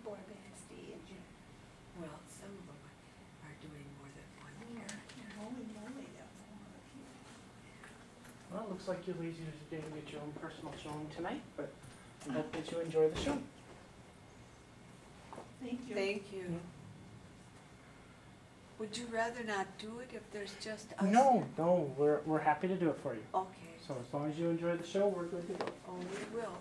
boy band stage. Well, some of them are doing more than one year. Holy moly, that's a lot of people. Well, it looks like you'll easy today to get your own personal showing tonight, but I hope that you enjoy the show. Thank you. Thank you. Would you rather not do it if there's just us? No, we're happy to do it for you. Okay. So as long as you enjoy the show, we're good to go. Oh, we will.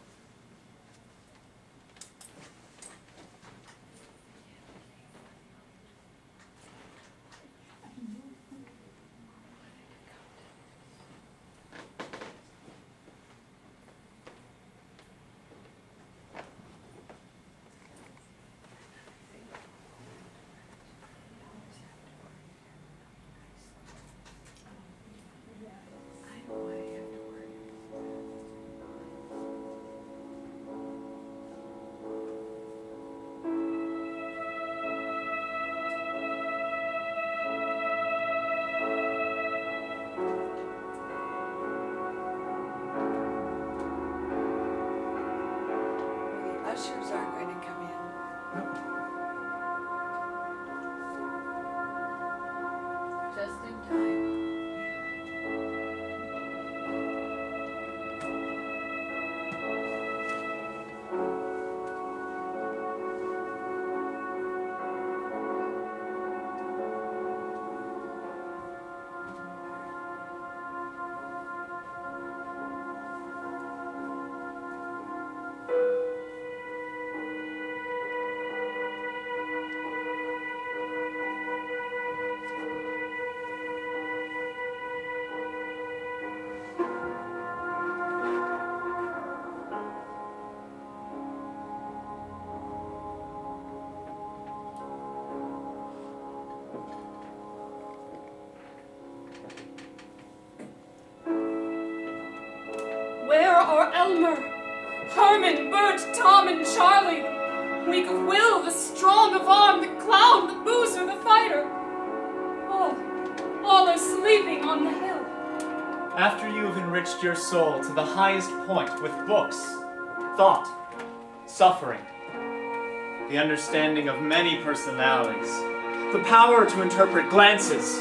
Ushers aren't going to come in. Just in time. Where are Elmer, Herman, Bert, Tom, and Charlie? Weak of will, the strong of arm, the clown, the boozer, the fighter. All are sleeping on the hill. After you have enriched your soul to the highest point with books, thought, suffering, the understanding of many personalities, the power to interpret glances,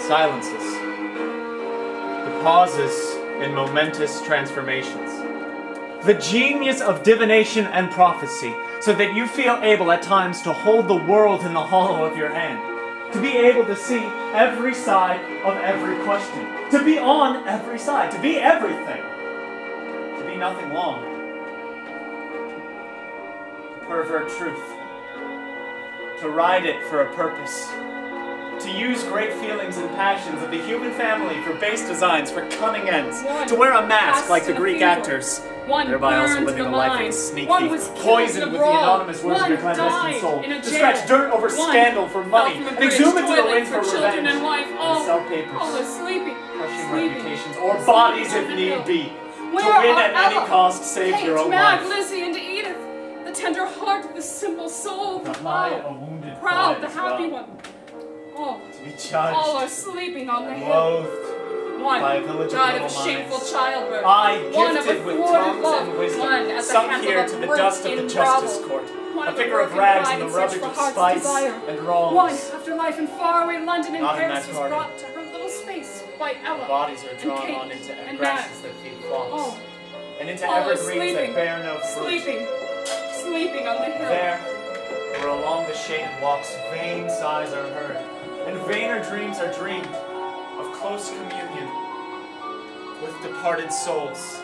silences, the pauses in momentous transformations, the genius of divination and prophecy, so that you feel able at times to hold the world in the hollow of your hand, to be able to see every side of every question, to be on every side, to be everything, to be nothing long, to pervert truth, to ride it for a purpose, to use great feelings and passions of the human family for base designs, for cunning ends, to wear a mask like the Greek actors, thereby also living a life of a sneak thief, poisoned with the anonymous words of your clandestine soul, to scratch dirt over scandal for money, and exhume into the wind for revenge, and sell papers, crushing reputations, or bodies if need be, to win at any cost save your own life. Lizzie, and Edith, the tender heart, the simple soul, The high, a wounded proud, pride the as happy well. one. All To be judged, are sleeping on the hill. loathed, One by a village of died of little shameful minds. childbirth. I, One of gifted with thwarted tongues love. and wisdom, One at the sunk hands here of to a the brute dust of the in justice grovel. court, One a of figure of broken rags pride in the search rubbish for of heart's spice desire. and One, wrongs. after life in faraway London and Not in Paris, that was garden. brought to her little space by Ella. Bodies are and drawn Kate on into and grasses Max. that feed flocks, Oh, and into all are evergreens that sleeping, bear no fruit. sleeping on the hill. There, where along the shaded walks vain sighs are heard, and vainer dreams are dreamed of close communion with departed souls.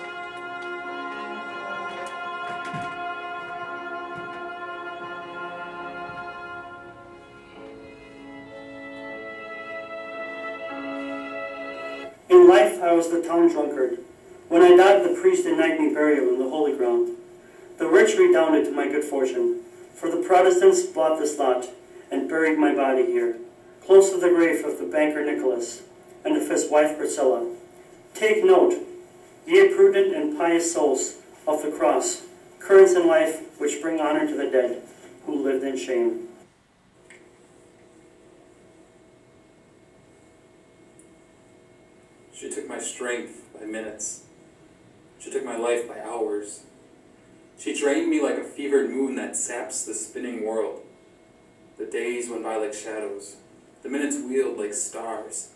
In life I was the town drunkard. When I died, the priest denied me burial in the holy ground. The rich redounded to my good fortune, for the Protestants bought this lot and buried my body here, close to the grave of the banker Nicholas and of his wife Priscilla. Take note, ye prudent and pious souls of the cross, currents in life which bring honor to the dead who lived in shame. She took my strength by minutes. She took my life by hours. She drained me like a fevered moon that saps the spinning world. The days went by like shadows. The minutes wheeled like stars.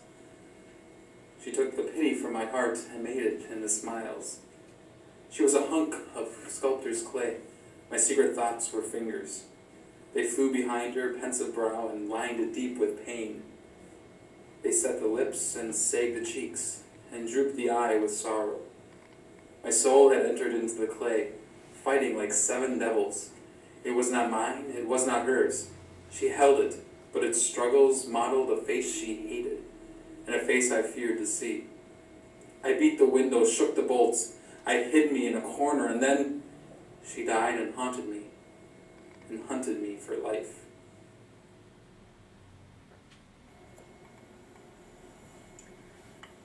She took the pity from my heart and made it into smiles. She was a hunk of sculptor's clay. My secret thoughts were fingers. They flew behind her pensive brow and lined it deep with pain. They set the lips and sagged the cheeks and drooped the eye with sorrow. My soul had entered into the clay, fighting like 7 devils. It was not mine, it was not hers. She held it, but its struggles modeled a face she hated, and a face I feared to see. I beat the window, shook the bolts. I hid me in a corner, and then she died and haunted me for life.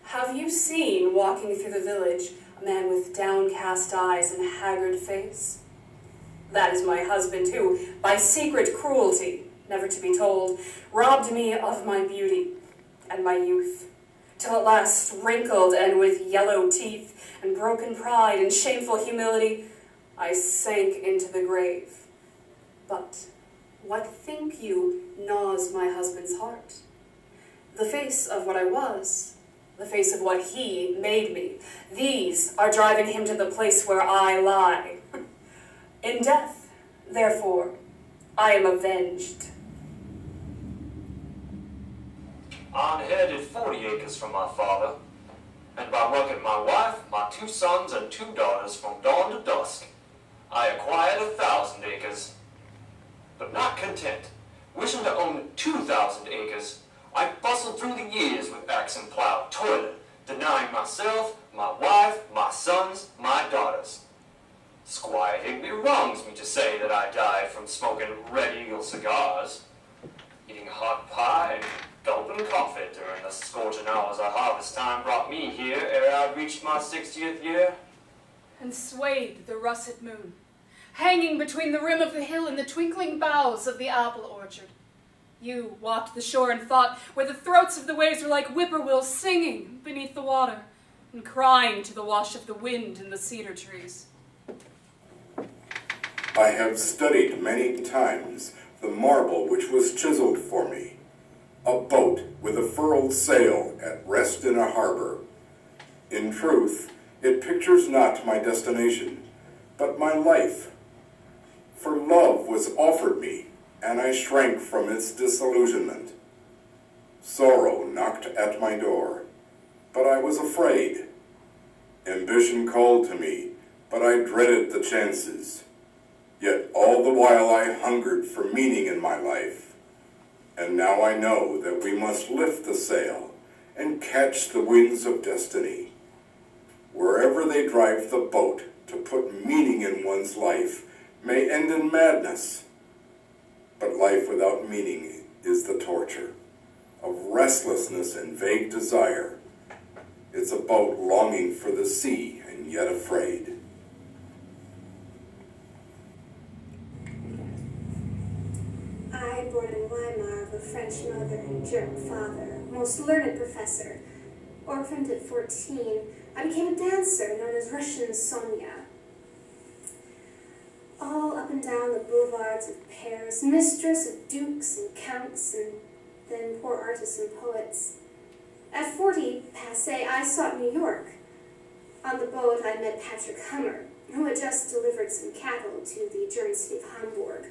Have you seen, walking through the village, a man with downcast eyes and haggard face? That is my husband who, by secret cruelty, never to be told, robbed me of my beauty and my youth, till at last, wrinkled and with yellow teeth and broken pride and shameful humility, I sank into the grave. But what think you gnaws my husband's heart? The face of what I was, the face of what he made me. These are driving him to the place where I lie. In death, therefore, I am avenged. I inherited 40 acres from my father, and by working my wife, my 2 sons, and 2 daughters from dawn to dusk, I acquired 1,000 acres. But not content, wishing to own 2,000 acres, I bustled through the years with axe and plow, toiling, denying myself, my wife, my sons, my daughters. Squire Higby wrongs me to say that I died from smoking Red Eagle cigars, eating hot pie, and gulping coffee during the scorching hours of harvest time brought me here ere I reached my 60th year. And swayed the russet moon, hanging between the rim of the hill and the twinkling boughs of the apple orchard. You walked the shore and thought where the throats of the waves were like whippoorwills singing beneath the water and crying to the wash of the wind in the cedar trees. I have studied many times the marble which was chiseled for me, a boat with a furled sail at rest in a harbor. In truth, it pictures not my destination, but my life. For love was offered me, and I shrank from its disillusionment. Sorrow knocked at my door, but I was afraid. Ambition called to me, but I dreaded the chances. Yet all the while I hungered for meaning in my life. And now I know that we must lift the sail and catch the winds of destiny. Wherever they drive the boat to put meaning in one's life may end in madness. But life without meaning is the torture of restlessness and vague desire. It's a boat longing for the sea and yet afraid. I, born in Weimar of a French mother and German father, most learned professor, orphaned at 14, I became a dancer known as Russian Sonia. All up and down the boulevards of Paris, mistress of dukes and counts and then poor artists and poets. At 40, passé, I sought New York. On the boat, I met Patrick Hummer, who had just delivered some cattle to the German city of Hamburg.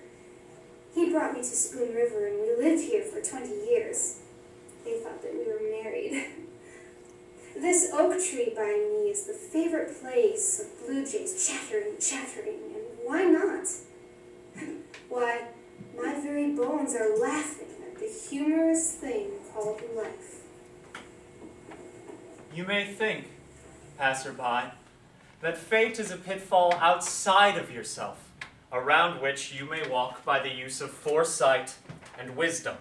He brought me to Spoon River, and we lived here for 20 years. They thought that we were married. This oak tree by me is the favorite place of blue jays chattering, and why not? Why, my very bones are laughing at the humorous thing called life. You may think, passerby, that fate is a pitfall outside of yourself, around which you may walk by the use of foresight and wisdom.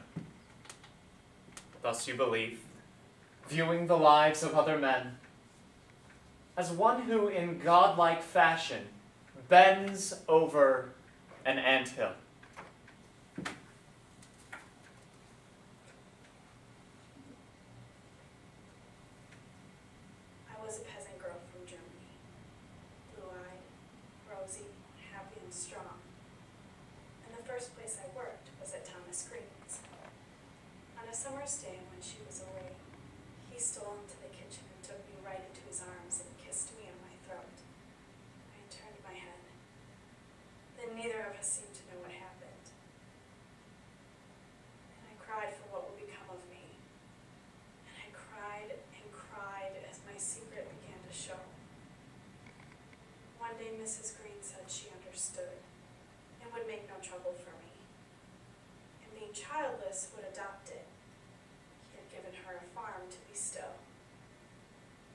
Thus you believe, viewing the lives of other men as one who, in godlike fashion, bends over an anthill. I was a peasant girl from Germany, blue-eyed, rosy, half Miss Green's. On a summer's day when she was away, he stole into the kitchen and took me right into his arms and kissed me on my throat. I turned my head. Then neither of us seemed to know what happened. And I cried for what would become of me. And I cried as my secret began to show. One day Mrs. Green said she understood and would make no trouble for me. And being childless, would adopt it. He had given her a farm to be still.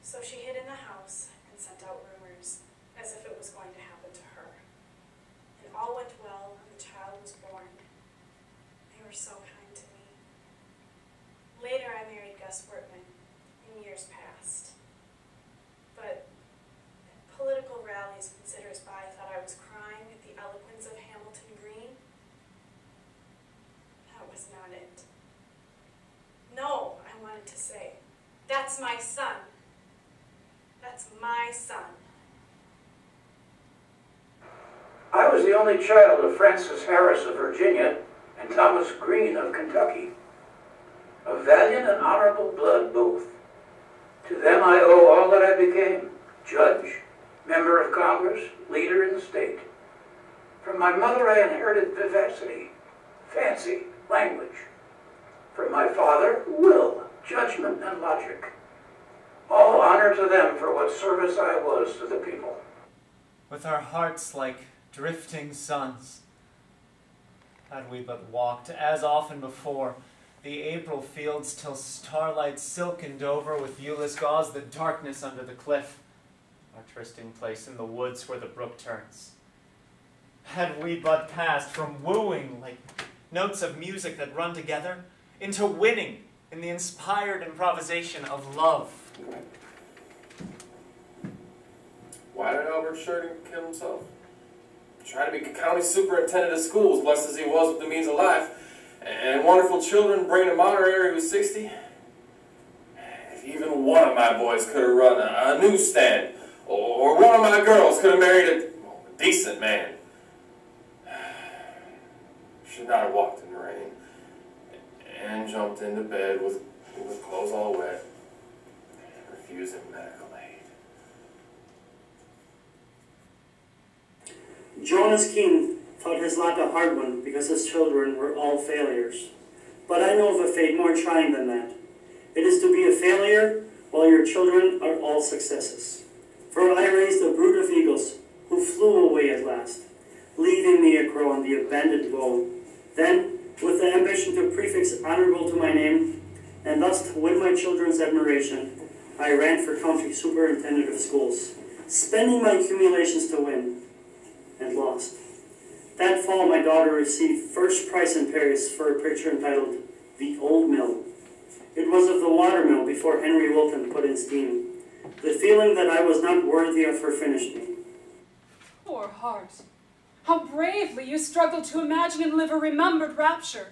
So she hid in the house and sent out rumors as if it was going to happen to her. And all went well and the child was born. They were so kind to me. Later I married Gus Wortman in years past. But at political rallies when sitters by thought I was crying at the eloquence of Hamilton Green. That was not it. No, I wanted to say, that's my son. That's my son. I was the only child of Francis Harris of Virginia and Thomas Green of Kentucky. Of valiant and honorable blood both. To them I owe all that I became, judge, member of Congress, leader in the state. From my mother I inherited vivacity, fancy, language. From my father, will, judgment, and logic. All honor to them for what service I was to the people. With our hearts like drifting suns, had we but walked, as often before, the April fields till starlight silkened over with viewless gauze the darkness under the cliff, our trysting place in the woods where the brook turns. Had we but passed from wooing like notes of music that run together into winning in the inspired improvisation of love. Why did Albert Sheridan kill himself? Trying to be county superintendent of schools, blessed as he was with the means of life, and wonderful children, bringing him honor ere he was 60. If even one of my boys could have run a newsstand, or one of my girls could have married a decent man. Should not have walked in the rain and jumped into bed with clothes all wet, refusing medical aid. Jonas King thought his lot a hard one because his children were all failures. But I know of a fate more trying than that. It is to be a failure while your children are all successes. For I raised a brood of eagles who flew away at last, leaving me a crow on the abandoned bow. Then, with the ambition to prefix honorable to my name, and thus to win my children's admiration, I ran for county superintendent of schools, spending my accumulations to win, and lost. That fall, my daughter received first prize in Paris for a picture entitled The Old Mill. It was of the watermill before Henry Wilton put in steam. The feeling that I was not worthy of her finished me. Poor heart. How bravely you struggled to imagine and live a remembered rapture.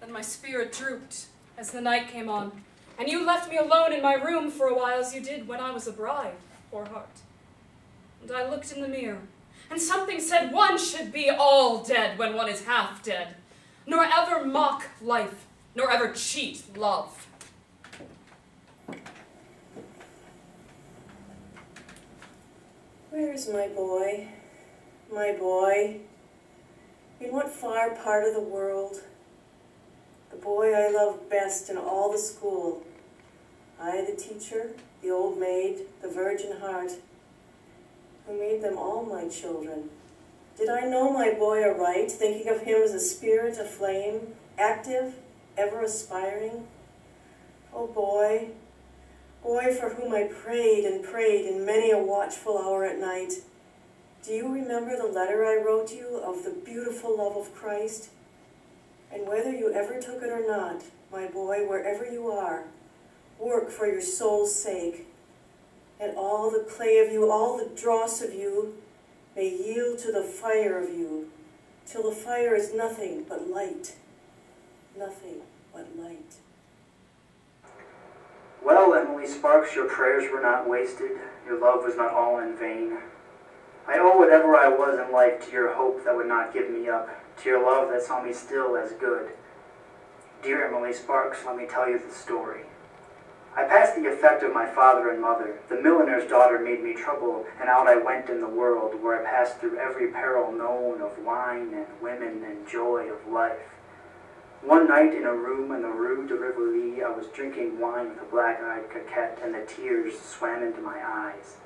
Then my spirit drooped as the night came on, and you left me alone in my room for a while as you did when I was a bride, poor heart. And I looked in the mirror, and something said one should be all dead when one is half dead, nor ever mock life, nor ever cheat love. Where is my boy? My boy? In what far part of the world? The boy I loved best in all the school. I, the teacher, the old maid, the virgin heart, who made them all my children. Did I know my boy aright, thinking of him as a spirit aflame, active, ever aspiring? Oh boy, boy for whom I prayed and prayed in many a watchful hour at night, do you remember the letter I wrote you of the beautiful love of Christ? And whether you ever took it or not, my boy, wherever you are, work for your soul's sake, and all the clay of you, all the dross of you, may yield to the fire of you, till the fire is nothing but light, nothing but light. Well, Emily Sparks, your prayers were not wasted. Your love was not all in vain. I owe whatever I was in life to your hope that would not give me up, to your love that saw me still as good. Dear Emily Sparks, let me tell you the story. I passed the effect of my father and mother. The milliner's daughter made me trouble, and out I went in the world, where I passed through every peril known of wine and women and joy of life. One night in a room in the Rue de Rivoli, I was drinking wine with a black-eyed coquette, and the tears swam into my eyes.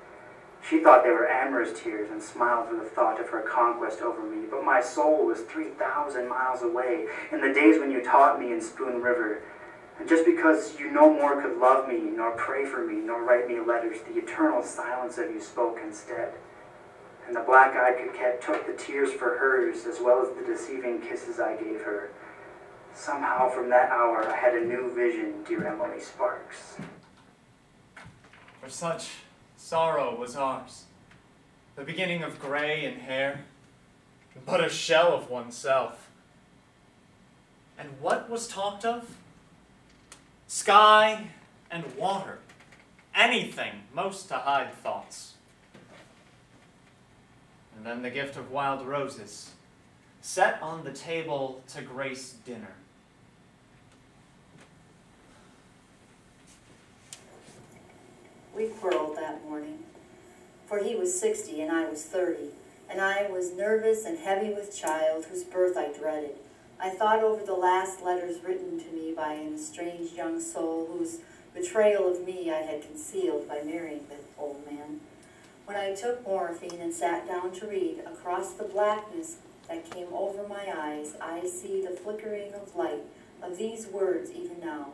She thought they were amorous tears and smiled for the thought of her conquest over me, but my soul was 3,000 miles away in the days when you taught me in Spoon River. And just because you no more could love me, nor pray for me, nor write me letters, the eternal silence of you spoke instead. And the black-eyed coquette took the tears for hers, as well as the deceiving kisses I gave her. Somehow from that hour I had a new vision, dear Emily Sparks. For such sorrow was ours, the beginning of gray and hair, but a shell of oneself. And what was talked of? Sky and water, anything most to hide thoughts. And then the gift of wild roses, set on the table to grace dinner. We quarreled that morning, for he was 60 and I was 30, and I was nervous and heavy with child, whose birth I dreaded. I thought over the last letters written to me by an estranged young soul, whose betrayal of me I had concealed by marrying the old man. When I took morphine and sat down to read, across the blackness that came over my eyes, I see the flickering of light of these words even now.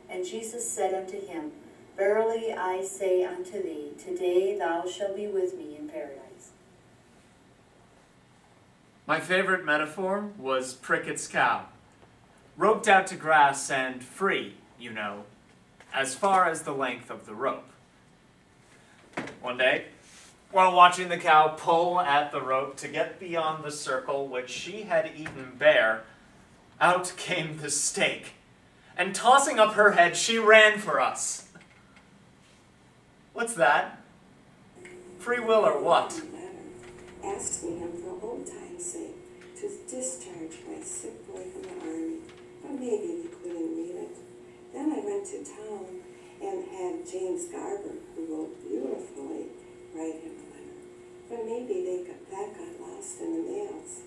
And Jesus said unto him, Verily I say unto thee, today thou shalt be with me in paradise. My favorite metaphor was Pricket's cow, roped out to grass and free, you know, as far as the length of the rope. One day, while watching the cow pull at the rope to get beyond the circle which she had eaten bare, out came the stake, and tossing up her head, she ran for us. What's that? Free will or what? Asking him for old time's sake to discharge my sick boy from the army, but maybe he couldn't read it. Then I went to town and had James Garber, who wrote beautifully, write him a letter. But maybe that got lost in the mails.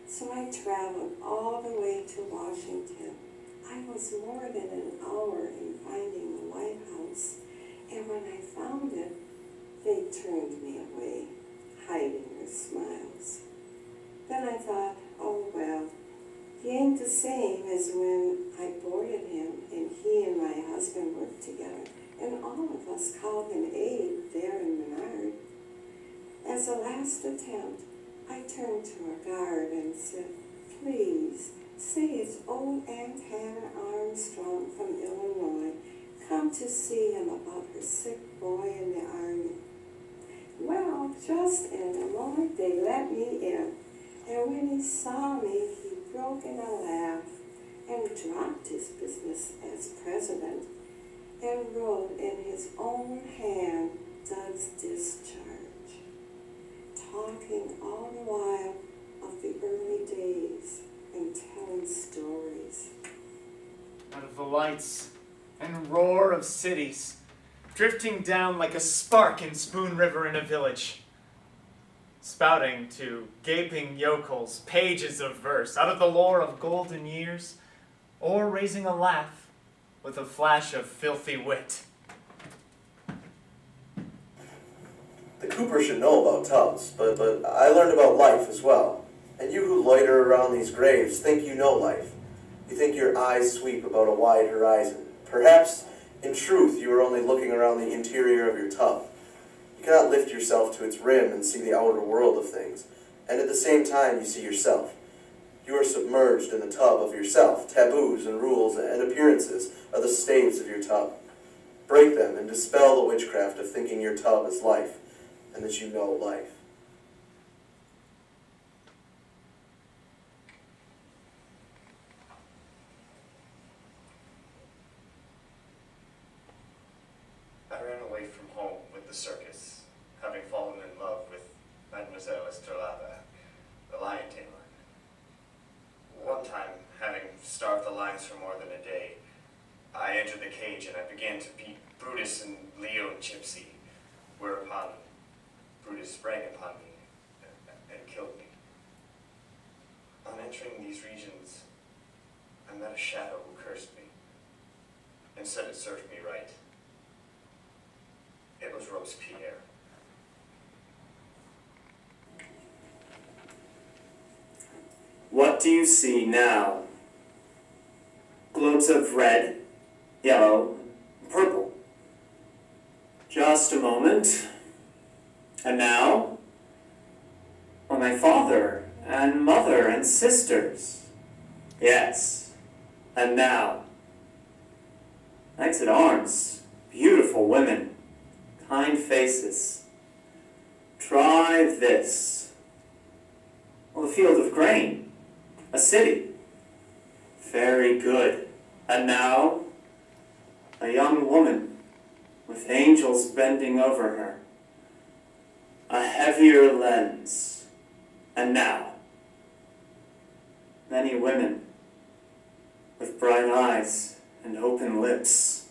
So I traveled all the way to Washington. I was more than an hour in finding the White House. And when I found it, they turned me away, hiding their smiles. Then I thought, oh well, he ain't the same as when I boarded him and he and my husband worked together, and all of us called him Abe there in Menard. As a last attempt, I turned to our guard and said, please, say it's old Aunt Hannah Armstrong from Illinois, come to see him about her sick boy in the army. Well, just in a moment they let me in, and when he saw me, he broke in a laugh and dropped his business as president and wrote in his own hand Doug's discharge, talking all the while of the early days and telling stories. Out of the lights and roar of cities, drifting down like a spark in Spoon River in a village, spouting to gaping yokels pages of verse out of the lore of golden years, or raising a laugh with a flash of filthy wit. The Cooper should know about Tubbs, but I learned about life as well. And you who loiter around these graves think you know life. You think your eyes sweep about a wide horizon. Perhaps, in truth, you are only looking around the interior of your tub. You cannot lift yourself to its rim and see the outer world of things, and at the same time you see yourself. You are submerged in the tub of yourself. Taboos and rules and appearances are the staves of your tub. Break them and dispel the witchcraft of thinking your tub is life, and that you know life. I ran away from home with the circus, having fallen in love with Mademoiselle Mademoiselle Estrelada, the lion tamer. One time, having starved the lions for more than a day, I entered the cage and I began to beat Brutus and Leo and Gypsy, whereupon Brutus sprang upon me and killed me. On entering these regions, I met a shadow who cursed me and said it served me right. It was Robespierre. What do you see now? Globes of red, yellow, purple. Just a moment. And now? Well, my father and mother and sisters. Yes. And now? Knights at arms, beautiful women, kind faces. Try this. Well, a field of grain, a city. Very good. And now, a young woman with angels bending over her. A heavier lens. And now, many women with bright eyes and open lips.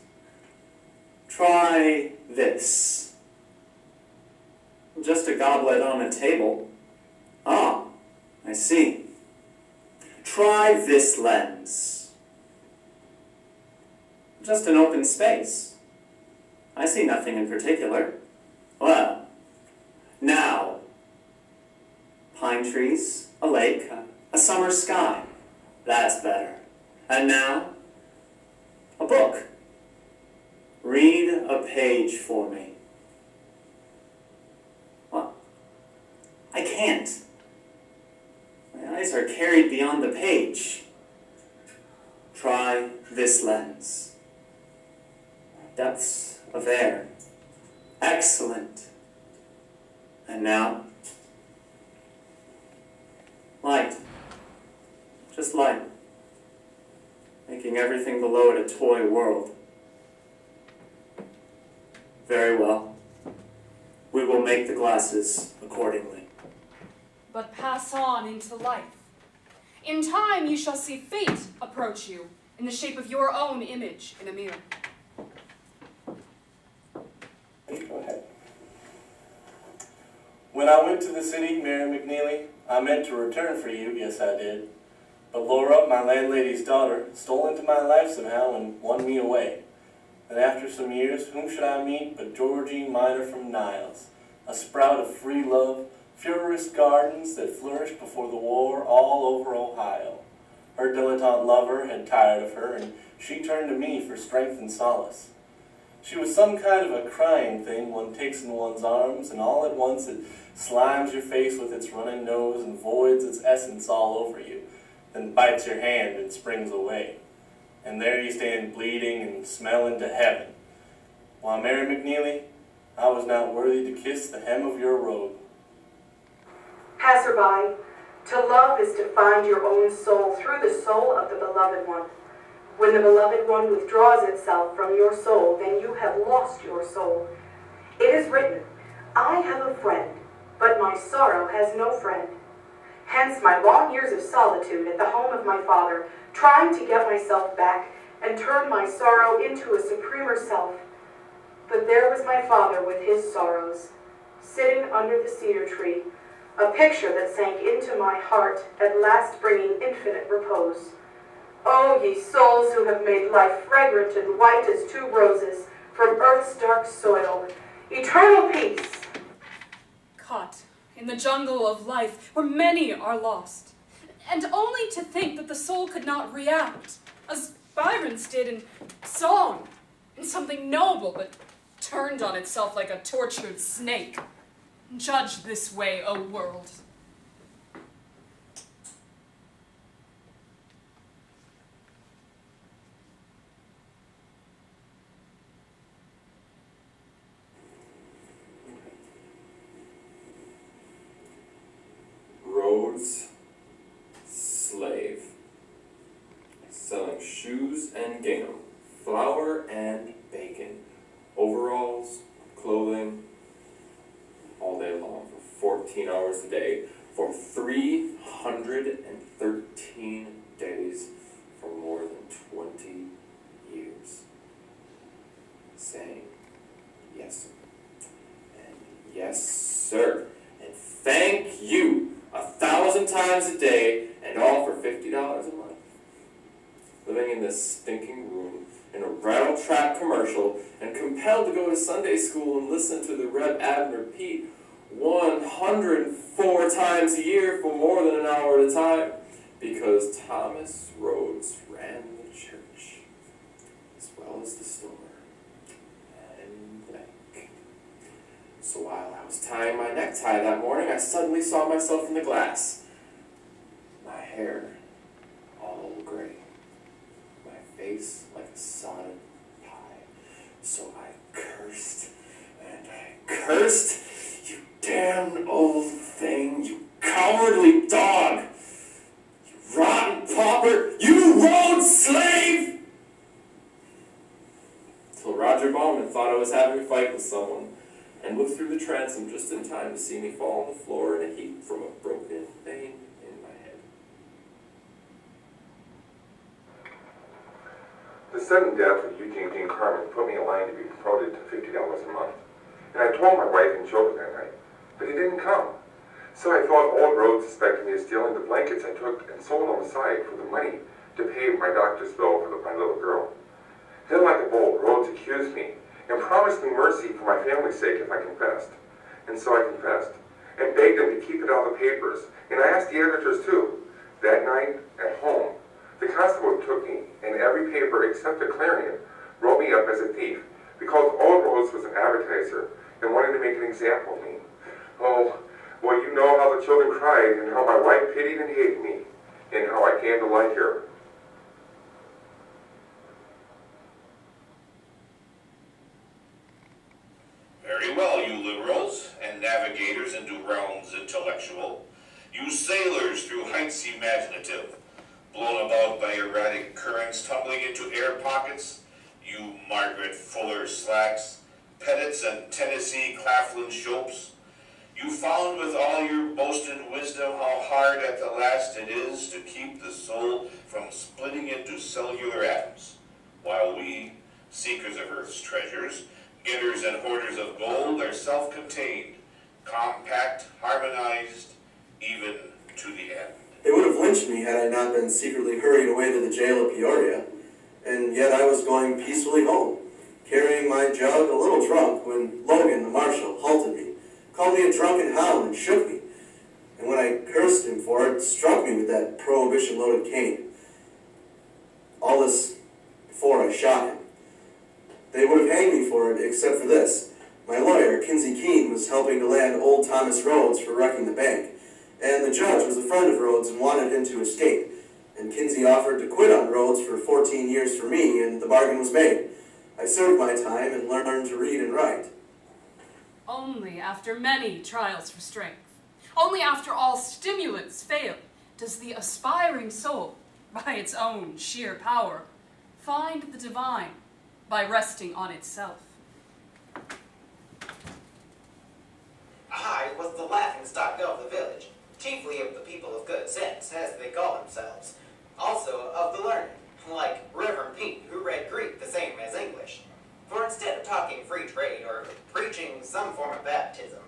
Try this. Just a goblet on a table. Ah, I see. Try this lens. Just an open space. I see nothing in particular. Well, now, pine trees, a lake, a summer sky. That's better. And now, a book. Read a page for me. What? I can't. My eyes are carried beyond the page. Try this lens. Depths of air. Excellent. And now, light. Just light. Making everything below it a toy world. Very well. We will make the glasses accordingly. But pass on into life. In time you shall see fate approach you in the shape of your own image in a mirror. Go ahead. When I went to the city, Mary McNeely, I meant to return for you, yes I did. But Laura, my landlady's daughter, stole into my life somehow and won me away. And after some years, whom should I meet but Georgie Miner from Niles, a sprout of free love, furorous gardens that flourished before the war all over Ohio. Her dilettante lover had tired of her, and she turned to me for strength and solace. She was some kind of a crying thing one takes in one's arms, and all at once it slimes your face with its running nose and voids its essence all over you, then bites your hand and springs away. And there you stand bleeding and smelling to heaven, while Mary McNeely, I was not worthy to kiss the hem of your robe. Passerby, to love is to find your own soul through the soul of the beloved one. When the beloved one withdraws itself from your soul, then you have lost your soul. It is written, I have a friend, but my sorrow has no friend. Hence my long years of solitude at the home of my father, trying to get myself back and turn my sorrow into a supremer self. But there was my father with his sorrows, sitting under the cedar tree, a picture that sank into my heart, at last bringing infinite repose. O ye souls who have made life fragrant and white as two roses from earth's dark soil, eternal peace. Caught in the jungle of life where many are lost, and only to think that the soul could not react, as Byron's did in song, in something noble, but turned on itself like a tortured snake. Judge this way, O world. Rose, slave, selling shoes and gingham, flour and bacon, overalls, clothing, all day long for 14 hours a day for 313 days for more than 20 years. Saying, yes, sir. And yes, sir. And thank you 1,000 times a day, and all for $50 a month. Living in this stinking room, in a rattle trap commercial, and compelled to go to Sunday school and listen to the Rev. Adam repeat 104 times a year for more than an hour at a time, because Thomas Rhodes ran the church, as well as the store, and the bank. So while I was tying my necktie that morning, I suddenly saw myself in the glass. My hair all gray. My face like a sodden pie. So I cursed, and I cursed. You damned old thing, you cowardly dog! You rotten pauper! You road slave! Till Roger Bauman thought I was having a fight with someone, and looked through the transom just in time to see me fall on the floor in a heap from a broken vein in my head. The sudden death of Eugene Dean Carmen put me in line to be promoted to $50 a month. And I told my wife and children that night, but he didn't come. So I thought old Rhodes suspected me of stealing the blankets I took and sold on the side for the money to pay my doctor's bill for my little girl. Then, like a bolt, Rhodes accused me and promised me mercy for my family's sake if I confessed. And so I confessed, and begged them to keep it out of the papers. And I asked the editors too. That night, at home, the constable took me, and every paper except the Clarion wrote me up as a thief, because old Rhodes was an advertiser and wanted to make an example of me. Oh, well, you know how the children cried, and how my wife pitied and hated me, and how I came to like her. Very well, you liberals and navigators into realms intellectual. You sailors through heights imaginative, blown about by erratic currents tumbling into air pockets. You Margaret Fuller slacks, Pettits and Tennessee Claflin Shopes. You found with all your boasted wisdom how hard at the last it is to keep the soul from splitting into cellular atoms, while we, seekers of earth's treasures, getters and hoarders of gold, are self-contained, compact, harmonized, even to the end. They would have lynched me had I not been secretly hurried away to the jail of Peoria, and yet I was going peacefully home, carrying my jug a little drunk when Logan, the marshal, halted me, called me a drunken hound, and shook me, and when I cursed him for it, struck me with that prohibition-loaded cane. All this before I shot him. They would have hanged me for it, except for this. My lawyer, Kinsey Keene, was helping to land old Thomas Rhodes for wrecking the bank, and the judge was a friend of Rhodes and wanted him to escape, and Kinsey offered to quit on Rhodes for 14 years for me, and the bargain was made. I served my time and learned to read and write. Only after many trials for strength, only after all stimulants fail, does the aspiring soul, by its own sheer power, find the divine by resting on itself. I was the laughingstock of the village, chiefly of the people of good sense, as they call themselves, also of the learned, like Reverend Pete, who read Greek the same as English. For instead of talking free trade or preaching some form of baptism,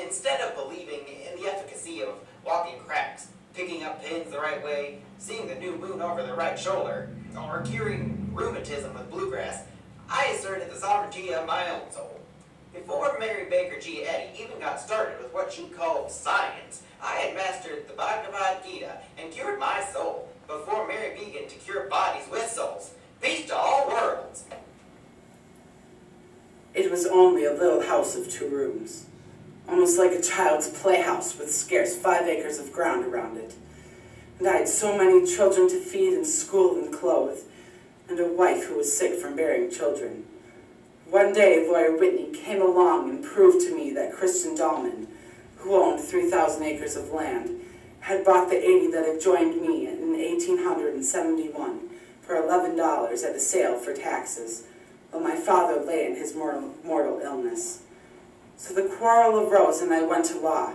instead of believing in the efficacy of walking cracks, picking up pins the right way, seeing the new moon over the right shoulder, or curing rheumatism with bluegrass, I asserted the sovereignty of my own soul. Before Mary Baker G. Eddy even got started with what she called science, I had mastered the Bhagavad Gita and cured my soul before Mary began to cure bodies with souls. Peace to all worlds. It was only a little house of 2 rooms, almost like a child's playhouse with scarce 5 acres of ground around it. And I had so many children to feed and school and clothe, and a wife who was sick from bearing children. One day, Lawyer Whitney came along and proved to me that Christian Dahlman, who owned 3,000 acres of land, had bought the 80 that had joined me in 1871 for $11 at a sale for taxes, while my father lay in his mortal illness. So the quarrel arose and I went to law,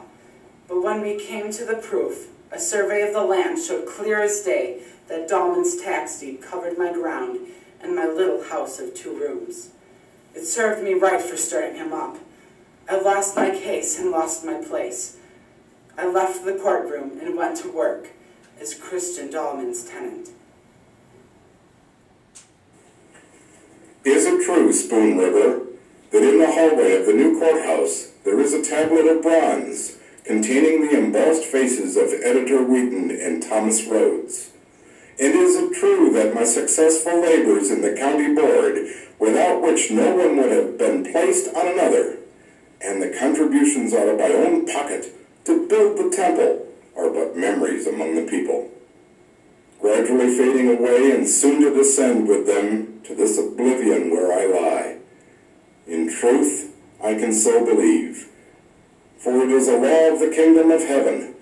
But when we came to the proof, a survey of the land showed clear as day that Dahlman's tax deed covered my ground and my little house of 2 rooms. It served me right for stirring him up. I lost my case and lost my place. I left the courtroom and went to work as Christian Dahlman's tenant. Is it true, Spoon River, that in the hallway of the new courthouse there is a tablet of bronze containing the embossed faces of Editor Wheaton and Thomas Rhodes? And is it true that my successful labors in the county board, without which no one would have been placed on another, and the contributions out of my own pocket to build the temple, are but memories among the people, gradually fading away and soon to descend with them to this oblivion where I lie? In truth, I can so believe, for it is a law of the kingdom of heaven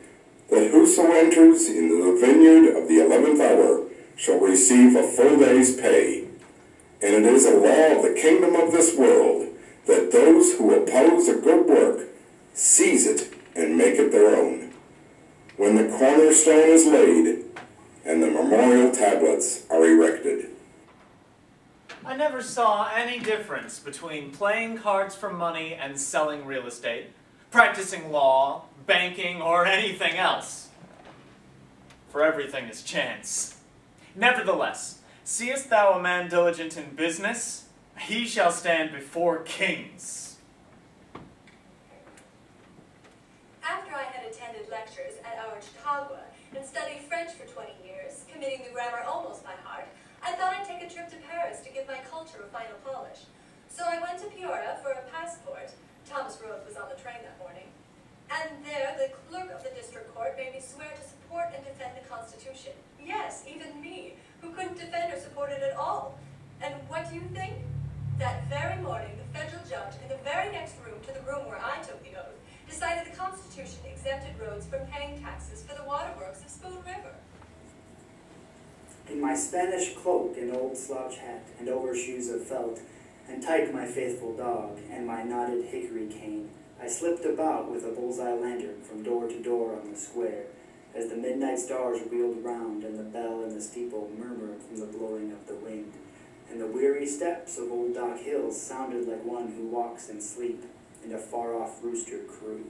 that whoso enters into the vineyard of the 11th hour shall receive a full day's pay. And it is a law of the kingdom of this world that those who oppose a good work seize it and make it their own, when the cornerstone is laid and the memorial tablets are erected. I never saw any difference between playing cards for money and selling real estate, practicing law, banking, or anything else. For everything is chance. Nevertheless, seest thou a man diligent in business? He shall stand before kings. After I had attended lectures at our Chautauqua and studied French for 20 years, committing the grammar almost by heart, I thought I'd take a trip to Paris to give my culture a final polish. So I went to Peoria for a passport. Thomas Rhodes was on the train that morning. And there, the clerk of the district court made me swear to support and defend the Constitution. Yes, even me, who couldn't defend or support it at all. And what do you think? That very morning, the federal judge, in the very next room to the room where I took the oath, decided the Constitution exempted Rhodes from paying taxes for the waterworks of Spoon River. In my Spanish cloak and old slouch hat and overshoes of felt, and tight my faithful dog and my knotted hickory cane, I slipped about with a bullseye lantern from door to door on the square, as the midnight stars wheeled round and the bell in the steeple murmured from the blowing of the wind, and the weary steps of old Doc Hill sounded like one who walks in sleep, and a far-off rooster crew.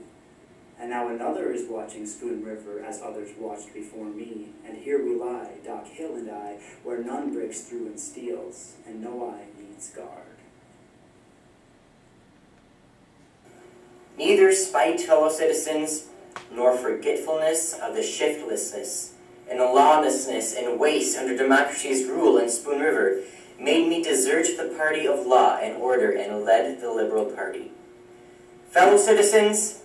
And now another is watching Spoon River as others watched before me, and here we lie, Doc Hill and I, where none breaks through and steals, and no eye needs guard. Neither spite, fellow citizens, nor forgetfulness of the shiftlessness and the lawlessness and waste under democracy's rule in Spoon River made me desert the party of law and order and led the Liberal Party. Fellow citizens,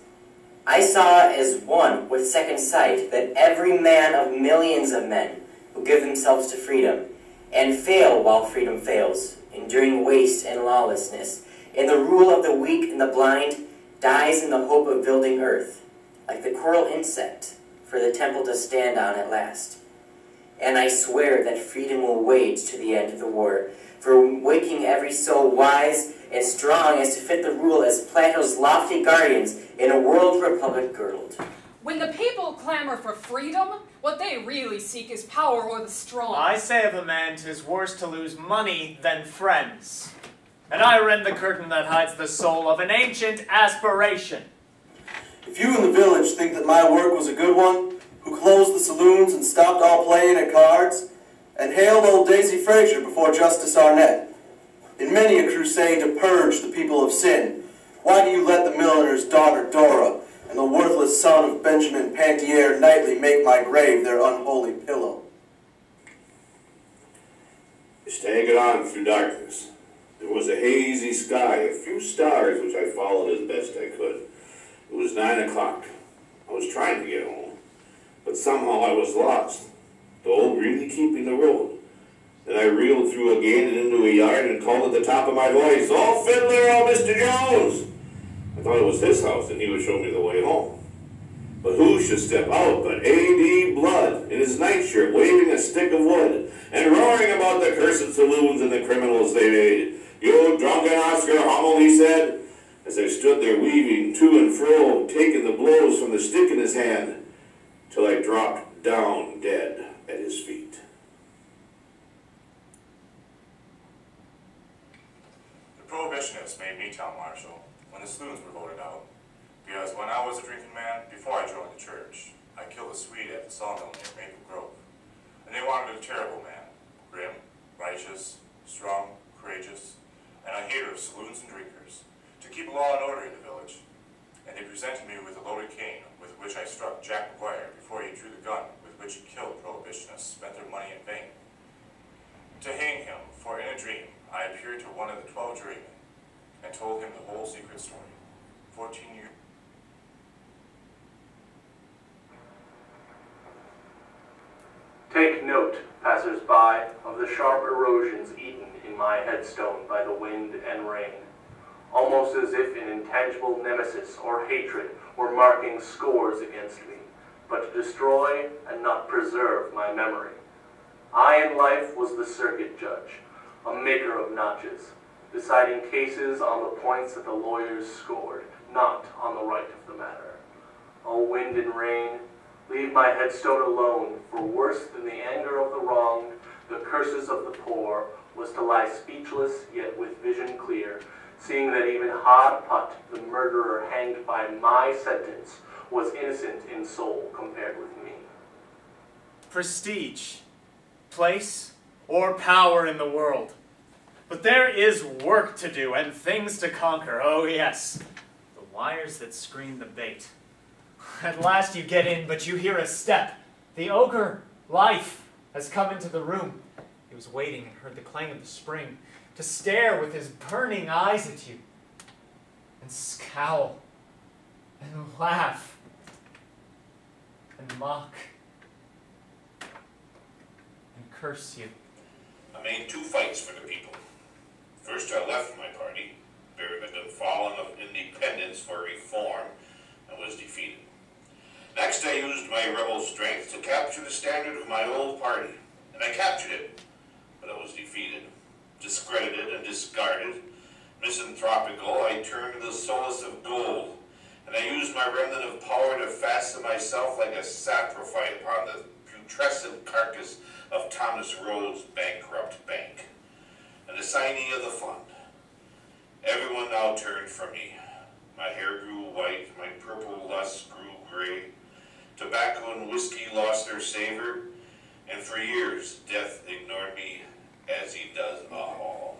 I saw as one with second sight that every man of millions of men who give themselves to freedom and fail while freedom fails, enduring waste and lawlessness, in the rule of the weak and the blind, dies in the hope of building earth, like the coral insect, for the temple to stand on at last. And I swear that freedom will wage to the end of the war, for waking every soul wise and strong as to fit the rule as Plato's lofty guardians in a world republic girdled. When the people clamor for freedom, what they really seek is power or the strong. I say of a man 'tis worse to lose money than friends. And I rend the curtain that hides the soul of an ancient aspiration. If you in the village think that my work was a good one, who closed the saloons and stopped all playing at cards, and hailed old Daisy Frazier before Justice Arnett, in many a crusade to purge the people of sin, why do you let the milliner's daughter Dora and the worthless son of Benjamin Pantier nightly make my grave their unholy pillow? I staggered on through darkness. There was a hazy sky, a few stars which I followed as best I could. It was 9 o'clock. I was trying to get home, but somehow I was lost, though really keeping the road. Then I reeled through again and into a yard and called at the top of my voice, "Oh, fiddler, oh, Mr. Jones!" I thought it was his house and he would show me the way home. But who should step out but A.D. Blood, in his nightshirt, waving a stick of wood, and roaring about the cursed saloons and the criminals they made. "You drunken Oscar Hummel," he said, as I stood there weaving to and fro, taking the blows from the stick in his hand, till I dropped down dead at his feet. The Prohibitionists made me town marshal when the saloons were voted out, because when I was a drinking man, before I joined the church, I killed a Swede at the sawmill near Maple Grove, and they wanted a terrible man, grim, righteous, strong, courageous, and a hater of saloons and drinkers, to keep law and order in the village. And they presented me with a loaded cane, with which I struck Jack McGuire before he drew the gun with which he killed Prohibitionists, spent their money in vain. To hang him, for in a dream I appeared to one of the 12 jurymen, and told him the whole secret story. 14 years. Take note, passers-by, of the sharp erosions eaten in my headstone by the wind and rain, almost as if an intangible nemesis or hatred were marking scores against me, but to destroy and not preserve my memory. I in life was the circuit judge, a maker of notches, deciding cases on the points that the lawyers scored, not on the right of the matter. O wind and rain, leave my headstone alone, for worse than the anger of the wronged, the curses of the poor, was to lie speechless, yet with vision clear, seeing that even Hod Putt, the murderer hanged by my sentence, was innocent in soul compared with me. Prestige, place, or power in the world. But there is work to do and things to conquer, oh yes. The wires that screen the bait. At last you get in, but you hear a step. The ogre, Life, has come into the room. He was waiting and heard the clang of the spring, to stare with his burning eyes at you, and scowl, and laugh, and mock, and curse you. I made 2 fights for the people. First, I left my party, bearing the fallen of independence for reform, and was defeated. Next, I used my rebel strength to capture the standard of my old party, and I captured it, but I was defeated, discredited and discarded. Misanthropical, I turned to the solace of gold, and I used my remnant of power to fasten myself like a saprophyte upon the putrescent carcass of Thomas Rhodes' bankrupt bank, an assignee of the fund. Everyone now turned from me. My hair grew white, my purple lust grew gray. Tobacco and whiskey lost their savor, and for years death ignored me as he does all.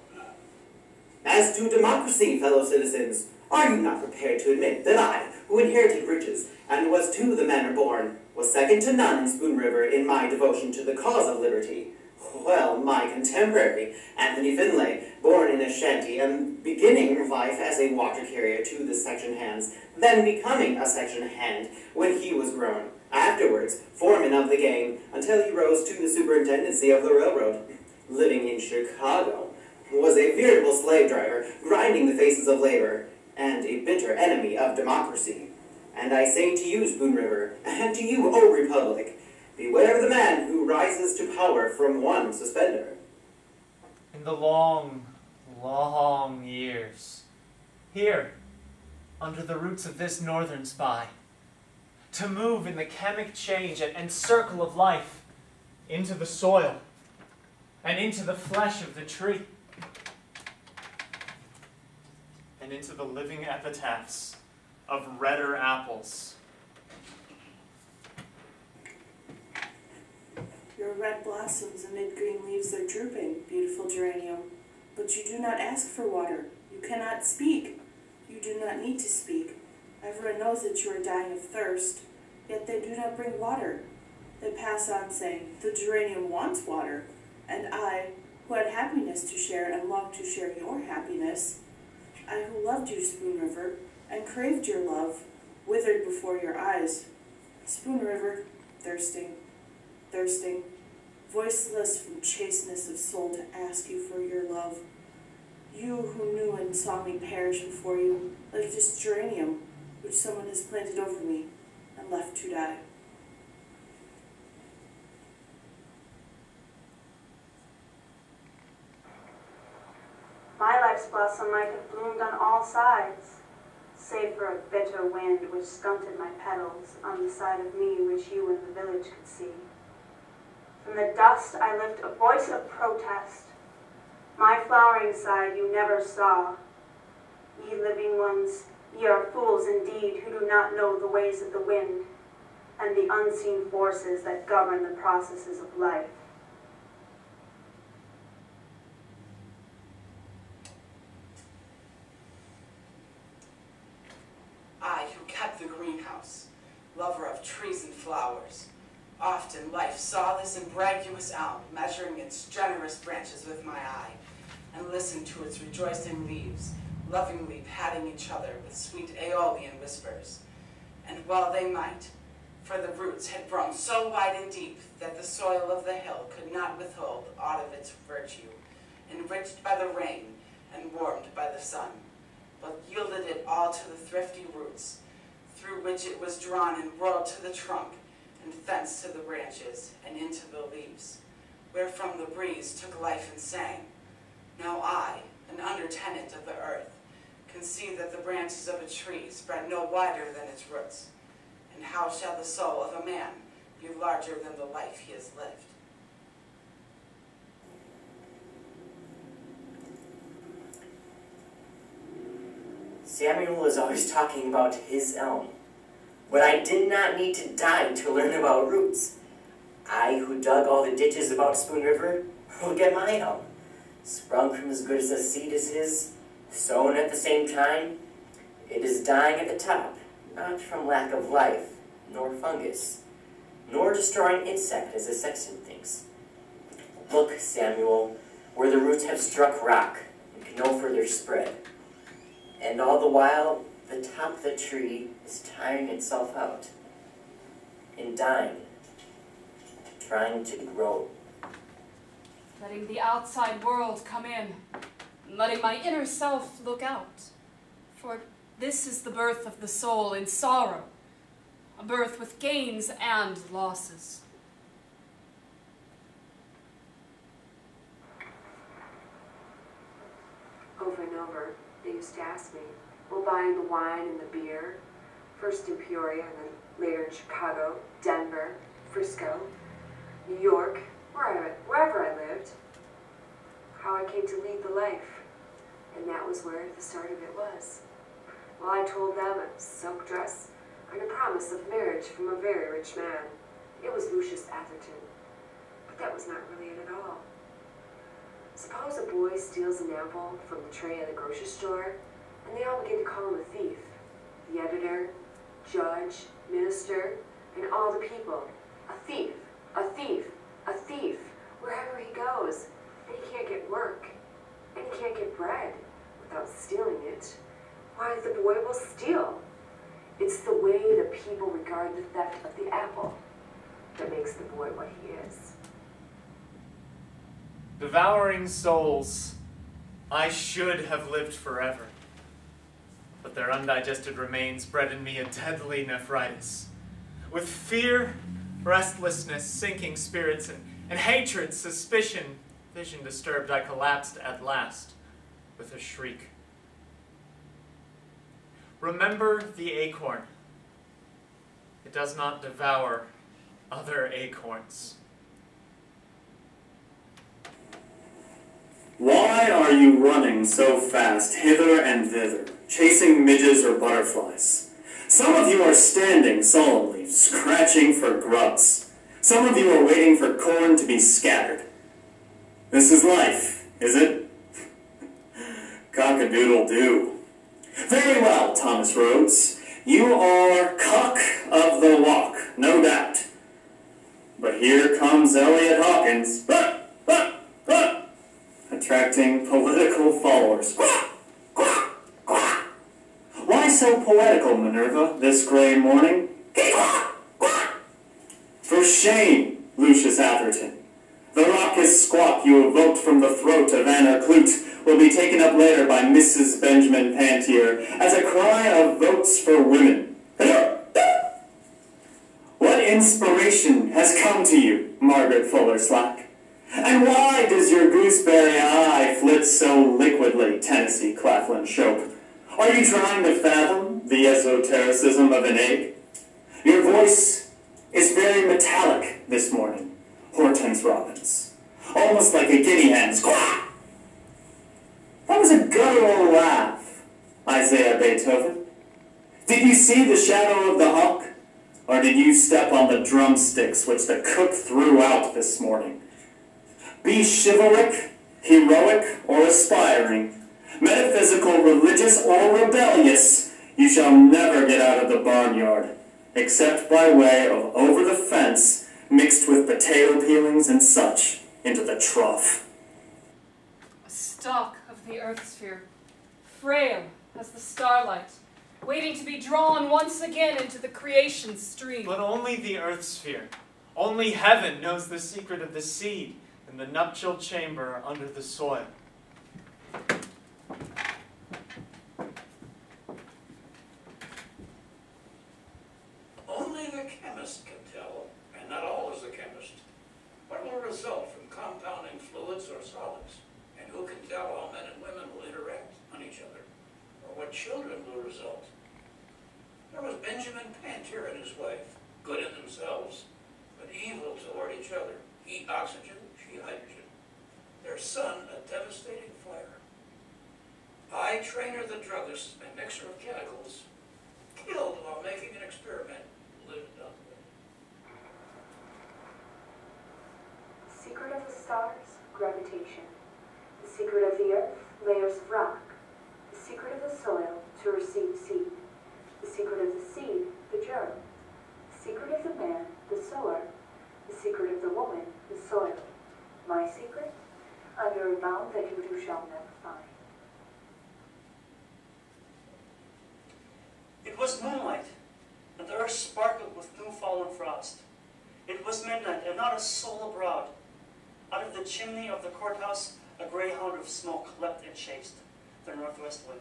As to democracy, fellow citizens, are you not prepared to admit that I, who inherited riches and was to the manor born, was second to none in Spoon River in my devotion to the cause of liberty? Well, my contemporary, Anthony Finlay, born in a shanty and beginning life as a water carrier to the section hands, then becoming a section hand when he was grown, afterwards foreman of the gang until he rose to the superintendency of the railroad, living in Chicago, was a veritable slave driver, grinding the faces of labor, and a bitter enemy of democracy. And I say to you, Spoon River, and to you, O Republic, beware of the man who rises to power from one suspender. In the long, long years, here, under the roots of this northern spy, to move in the chemic change and circle of life into the soil and into the flesh of the tree and into the living epitaphs of redder apples. Your red blossoms amid green leaves are drooping, beautiful geranium. But you do not ask for water. You cannot speak. You do not need to speak. Everyone knows that you are dying of thirst, yet they do not bring water. They pass on saying, the geranium wants water, and I, who had happiness to share and longed to share your happiness, I who loved you, Spoon River, and craved your love, withered before your eyes. Spoon River, thirsting, thirsting, voiceless from chasteness of soul to ask you for your love. You who knew and saw me perish before you, like this geranium which someone has planted over me and left to die. My life's blossom might have bloomed on all sides, save for a bitter wind which stunted my petals on the side of me which you in the village could see. From the dust I lift a voice of protest. My flowering side you never saw. Ye living ones, ye are fools indeed who do not know the ways of the wind and the unseen forces that govern the processes of life. I who kept the greenhouse, lover of trees and flowers, oft in life saw this umbraguous elm measuring its generous branches with my eye, and listened to its rejoicing leaves, lovingly patting each other with sweet aeolian whispers. And well they might, for the roots had grown so wide and deep that the soil of the hill could not withhold aught of its virtue, enriched by the rain and warmed by the sun, but yielded it all to the thrifty roots, through which it was drawn and whirled to the trunk, and thence to the branches and into the leaves, wherefrom the breeze took life and sang. Now I, an under-tenant of the earth, can see that the branches of a tree spread no wider than its roots, and how shall the soul of a man be larger than the life he has lived? Samuel was always talking about his elm, but I did not need to die to learn about roots. I, who dug all the ditches about Spoon River, look at my elm, sprung from as good as a seed as his, sown at the same time. It is dying at the top, not from lack of life, nor fungus, nor destroying insect as the sexton thinks. Look, Samuel, where the roots have struck rock and can no further spread. And all the while, the top of the tree is tiring itself out and dying, trying to grow. Letting the outside world come in, and letting my inner self look out. For this is the birth of the soul in sorrow, a birth with gains and losses. Over and over, they used to ask me, well, buying the wine and the beer, first in Peoria and then later in Chicago, Denver, Frisco, New York, wherever I lived, how I came to lead the life. And that was where the start of it was. Well, I told them a silk dress and a promise of marriage from a very rich man. It was Lucius Atherton. But that was not really it at all. Suppose a boy steals an apple from the tray at a grocery store, and they all begin to call him a thief. The editor, judge, minister, and all the people. A thief, a thief, a thief, wherever he goes. And he can't get work, and he can't get bread without stealing it. Why, the boy will steal. It's the way the people regard the theft of the apple that makes the boy what he is. Devouring souls, I should have lived forever, but their undigested remains bred in me a deadly nephritis. With fear, restlessness, sinking spirits, and hatred, suspicion, vision disturbed, I collapsed at last with a shriek. Remember the acorn. It does not devour other acorns. Why are you running so fast hither and thither, chasing midges or butterflies? Some of you are standing solemnly, scratching for grubs. Some of you are waiting for corn to be scattered. This is life, is it? Cock-a-doodle-doo. Very well, Thomas Rhodes. You are cock of the walk, no doubt. But here comes Elliot Hawkins, attracting political followers. Why so poetical, Minerva, this gray morning? For shame, Lucius Atherton. The raucous squawk you evoked from the throat of Anna Clute will be taken up later by Mrs. Benjamin Pantier as a cry of votes for women. What inspiration has come to you, Margaret Fuller Slack? And why does your gooseberry eye flit so liquidly, Tennessee Claflin Shope? Are you trying to fathom the esotericism of an egg. Your voice is very metallic this morning, Hortense Robbins. Almost like a guinea hen's. Quack! That was a guttural laugh, Isaiah Beethoven. Did you see the shadow of the hawk? Or did you step on the drumsticks which the cook threw out this morning? Be chivalric, heroic, or aspiring, metaphysical, religious, or rebellious, you shall never get out of the barnyard, except by way of over the fence, mixed with potato peelings and such, into the trough. A stalk of the earth sphere, frail as the starlight, waiting to be drawn once again into the creation stream. But only the earth sphere, only heaven knows the secret of the seed in the nuptial chamber under the soil. Only the chemist can tell, and not always the chemist, what will result from compounding fluids or solids, and who can tell how men and women will interact on each other, or what children will result. There was Benjamin Pantier and his wife, good in themselves, but evil toward each other. He oxygen, she hydrogen. Their son, a devastating fire. I, Trainer the druggist, a mixer of chemicals, killed while making an experiment, lived on the way. The secret of the stars, gravitation. The secret of the earth, layers of rock. The secret of the soil, to receive seed. The secret of the seed, the germ. The secret of the man, the sower. The secret of the woman, the soil. My secret, under a bound that you shall never find. It was moonlight, and the earth sparkled with dew-fallen frost. It was midnight, and not a soul abroad. Out of the chimney of the courthouse, a greyhound of smoke leapt and chased the northwest wind.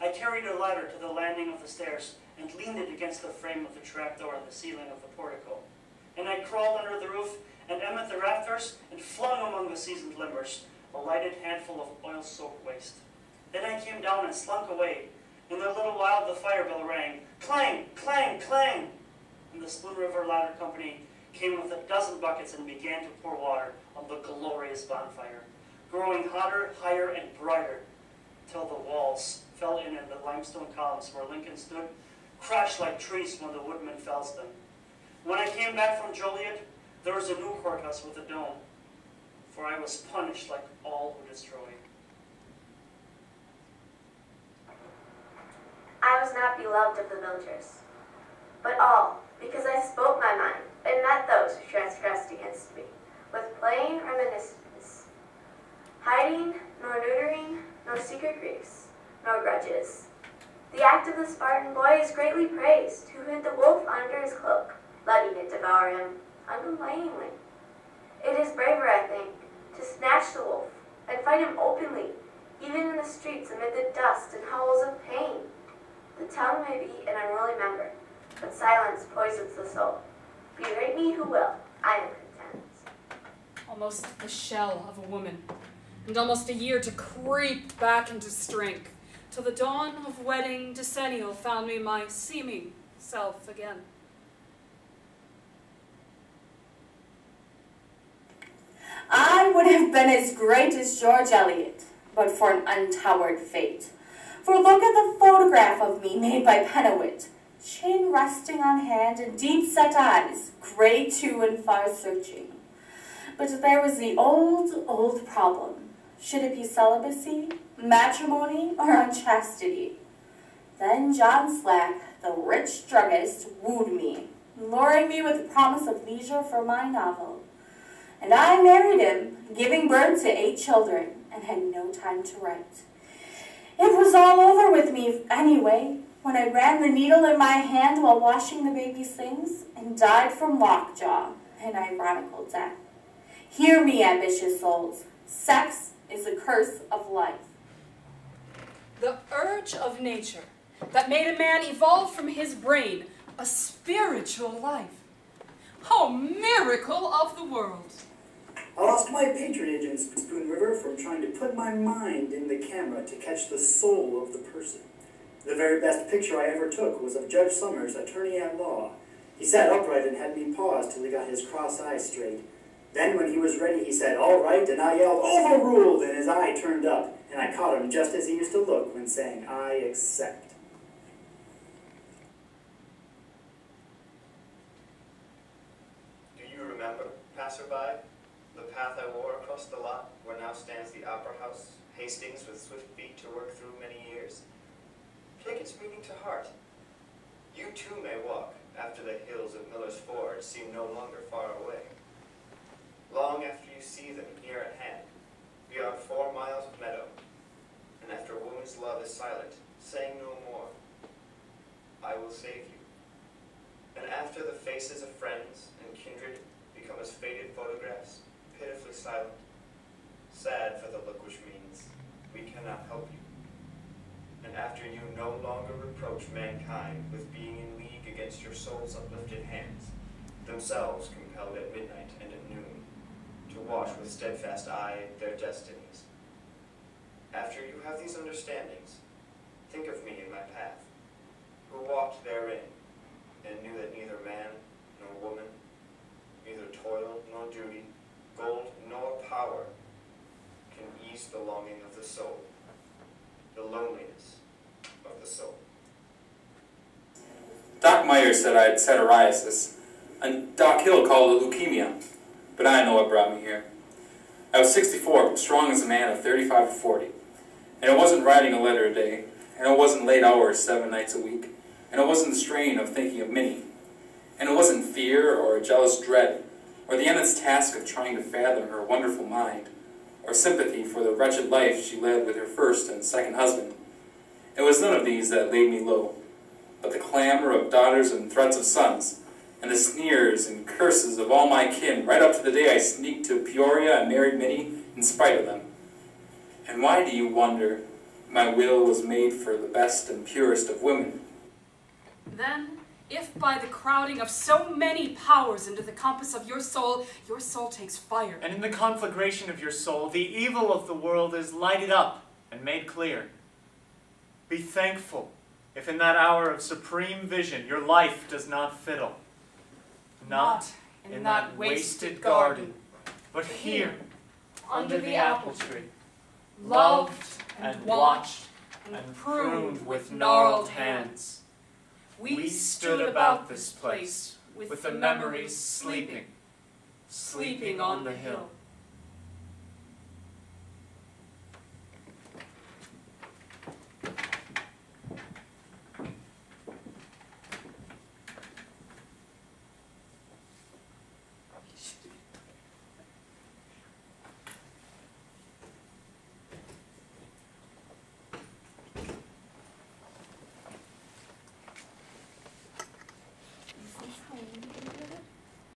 I carried a ladder to the landing of the stairs and leaned it against the frame of the trapdoor in the ceiling of the portico. And I crawled under the roof and emmet the rafters and flung among the seasoned limbers a lighted handful of oil-soaked waste. Then I came down and slunk away. In a little while the fire bell rang, clang, clang, clang, and the Spoon River Ladder Company came with 12 buckets and began to pour water on the glorious bonfire, growing hotter, higher, and brighter, till the walls fell in and the limestone columns where Lincoln stood crashed like trees when the woodman fells them. When I came back from Joliet, there was a new courthouse with a dome, for I was punished like all who destroy. I was not beloved of the villagers, but all, because I spoke my mind, and met those who transgressed against me, with plain reminiscence, hiding, nor neutering, nor secret griefs, nor grudges. The act of the Spartan boy is greatly praised, who hid the wolf under his cloak, letting it devour him uncomplainingly. It is braver, I think, to snatch the wolf, and fight him openly, even in the streets amid the dust and howls of pain. The tongue may be an unruly member, but silence poisons the soul. Berate me who will, I am content. Almost the shell of a woman, and almost a year to creep back into strength, till the dawn of wedding decennial found me my seeming self again. I would have been as great as George Eliot, but for an untoward fate. For look at the photograph of me made by Pennywit, chin resting on hand and deep-set eyes, gray too and far-searching. But there was the old problem. Should it be celibacy, matrimony, or unchastity? Then John Slack, the rich druggist, wooed me, luring me with the promise of leisure for my novel. And I married him, giving birth to 8 children, and had no time to write. It was all over with me anyway, when I ran the needle in my hand while washing the baby's things, and died from lockjaw, an ironical death. Hear me, ambitious souls. Sex is the curse of life. The urge of nature that made a man evolve from his brain a spiritual life. Oh, miracle of the world! I lost my patronage in Spoon River from trying to put my mind in the camera to catch the soul of the person. The very best picture I ever took was of Judge Summers, attorney at law. He sat upright and had me pause till he got his cross eyes straight. Then when he was ready, he said, "All right," and I yelled, "Overruled," and his eye turned up, and I caught him just as he used to look when saying, "I accept." Do you remember, passerby, the path I wore across the lot where now stands the Opera House, Hastings with swift feet to work through many years? Take its meaning to heart. You too may walk after the hills of Miller's Ford seem no longer far away. Long after you see them near at hand, beyond 4 miles of meadow, and after a woman's love is silent, saying no more, I will save you. And after the faces of friends and kindred become as faded photographs, pitifully silent, sad for the look which means, we cannot help you. And after you no longer reproach mankind with being in league against your soul's uplifted hands, themselves compelled at midnight and at noon, to watch with steadfast eye their destinies. After you have these understandings, think of me in my path, who walked therein, and knew that neither man nor woman, neither toil nor duty, gold nor power, can ease the longing of the soul, the loneliness of the soul. Doc Myers said I had psoriasis, and Doc Hill called it leukemia, but I know what brought me here. I was 64, but strong as a man of 35 or 40, and it wasn't writing a letter a day, and it wasn't late hours 7 nights a week, and it wasn't the strain of thinking of Minnie, and it wasn't fear or a jealous dread, or the endless task of trying to fathom her wonderful mind, or sympathy for the wretched life she led with her first and second husband. It was none of these that laid me low, but the clamor of daughters and threats of sons, and the sneers and curses of all my kin, right up to the day I sneaked to Peoria and married Minnie in spite of them. And why do you wonder my will was made for the best and purest of women? Then, if by the crowding of so many powers into the compass of your soul takes fire, And in the conflagration of your soul, the evil of the world is lighted up and made clear. Be thankful if in that hour of supreme vision your life does not fiddle. Not in that wasted garden, but here, under the apple tree, loved and watched and pruned with gnarled hands. We stood about this place with the memories sleeping, sleeping on the hill.